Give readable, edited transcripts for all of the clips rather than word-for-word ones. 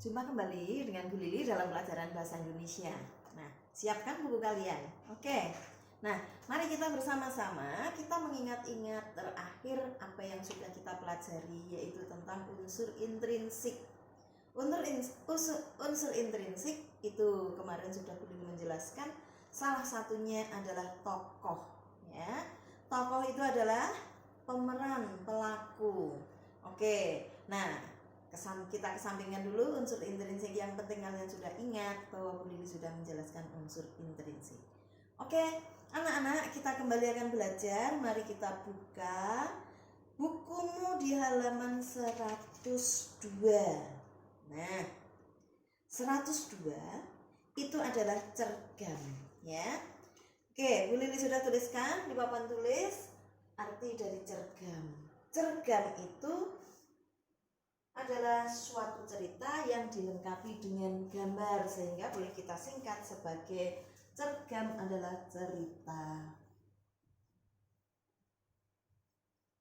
Jumpa kembali dengan Bu Lili dalam pelajaran bahasa Indonesia. Nah, siapkan buku kalian. Oke. Nah, mari kita bersama-sama kita mengingat-ingat terakhir apa yang sudah kita pelajari, yaitu tentang unsur intrinsik. Unsur intrinsik itu kemarin sudah Bu Lili menjelaskan, salah satunya adalah tokoh, ya. Tokoh itu adalah pemeran, pelaku. Oke. Nah, kita kesampingkan dulu unsur intrinsik. Yang penting kalian sudah ingat bahwa Bu Lili sudah menjelaskan unsur intrinsik. Oke, anak-anak, kita kembali akan belajar. Mari kita buka bukumu di halaman 102. Nah, 102 itu adalah cergam, ya. Oke, Bu Lili sudah tuliskan di papan tulis arti dari cergam. Cergam itu adalah suatu cerita yang dilengkapi dengan gambar, sehingga boleh kita singkat sebagai cergam adalah cerita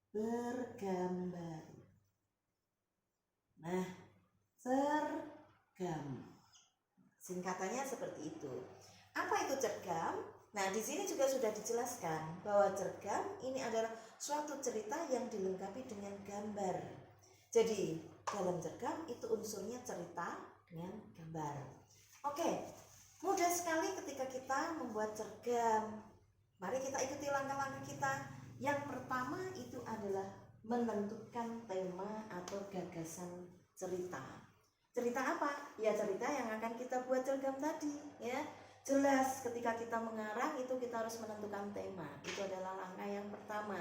bergambar. Nah, cergam singkatannya seperti itu. Apa itu cergam? Nah, di sini juga sudah dijelaskan bahwa cergam ini adalah suatu cerita yang dilengkapi dengan gambar. Jadi, dalam cergam itu unsurnya cerita dengan gambar. Oke, mudah sekali ketika kita membuat cergam. Mari kita ikuti langkah-langkah kita. Yang pertama itu adalah menentukan tema atau gagasan cerita. Cerita apa? Ya, cerita yang akan kita buat cergam tadi, ya. Jelas ketika kita mengarang itu kita harus menentukan tema. Itu adalah langkah yang pertama.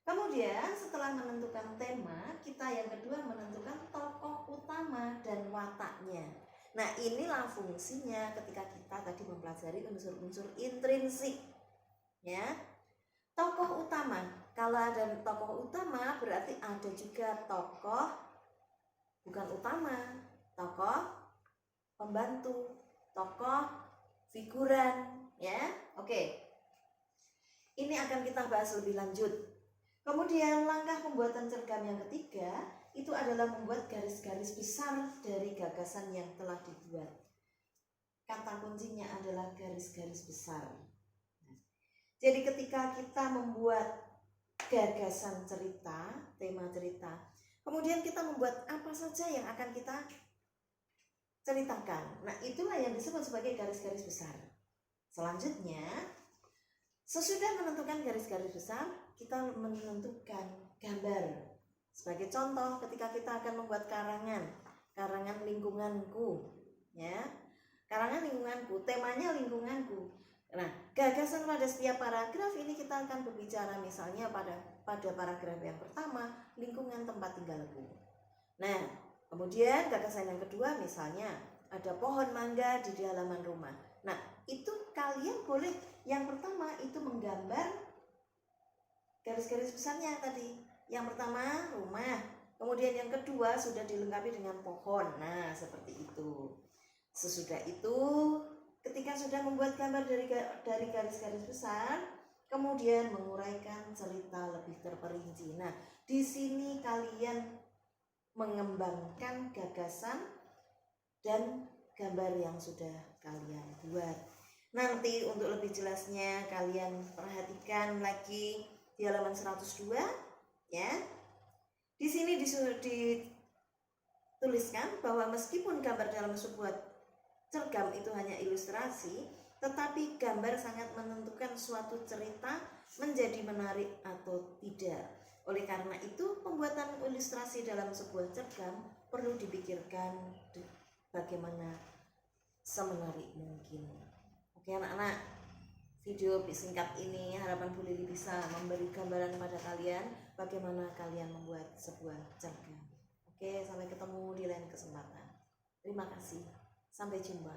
Kemudian setelah menentukan tema, kita yang kedua menentukan tokoh utama dan wataknya. Nah, inilah fungsinya ketika kita tadi mempelajari unsur-unsur intrinsik, ya. Tokoh utama, kalau ada tokoh utama berarti ada juga tokoh bukan utama, tokoh pembantu, tokoh figuran, ya. Oke. Ini akan kita bahas lebih lanjut. Kemudian langkah pembuatan cergam yang ketiga itu adalah membuat garis-garis besar dari gagasan yang telah dibuat. Kata kuncinya adalah garis-garis besar. Jadi ketika kita membuat gagasan cerita, tema cerita, kemudian kita membuat apa saja yang akan kita ceritakan. Nah, itulah yang disebut sebagai garis-garis besar. Selanjutnya, sesudah menentukan garis-garis besar, kita menentukan gambar. Sebagai contoh, ketika kita akan membuat karangan lingkunganku, ya. Karangan lingkunganku, temanya lingkunganku. Nah, gagasan pada setiap paragraf ini kita akan berbicara misalnya pada paragraf yang pertama, lingkungan tempat tinggalku. Nah, kemudian gagasan yang kedua misalnya ada pohon mangga di halaman rumah. Nah, itu kalian boleh yang pertama itu menggambar garis-garis besarnya tadi. Yang pertama rumah, kemudian yang kedua sudah dilengkapi dengan pohon. Nah, seperti itu. Sesudah itu, ketika sudah membuat gambar dari garis-garis besar, kemudian menguraikan cerita lebih terperinci. Nah, di sini kalian mengembangkan gagasan dan gambar yang sudah kalian buat. Nanti untuk lebih jelasnya kalian perhatikan lagi di halaman 102, ya. Di sini dituliskan bahwa meskipun gambar dalam sebuah cergam itu hanya ilustrasi, tetapi gambar sangat menentukan suatu cerita menjadi menarik atau tidak. Oleh karena itu, pembuatan ilustrasi dalam sebuah cergam perlu dipikirkan bagaimana semenarik mungkin. Oke anak-anak, video singkat ini harapan Bu Lili bisa memberi gambaran kepada kalian bagaimana kalian membuat sebuah cergam. Oke, sampai ketemu di lain kesempatan. Terima kasih. Sampai jumpa.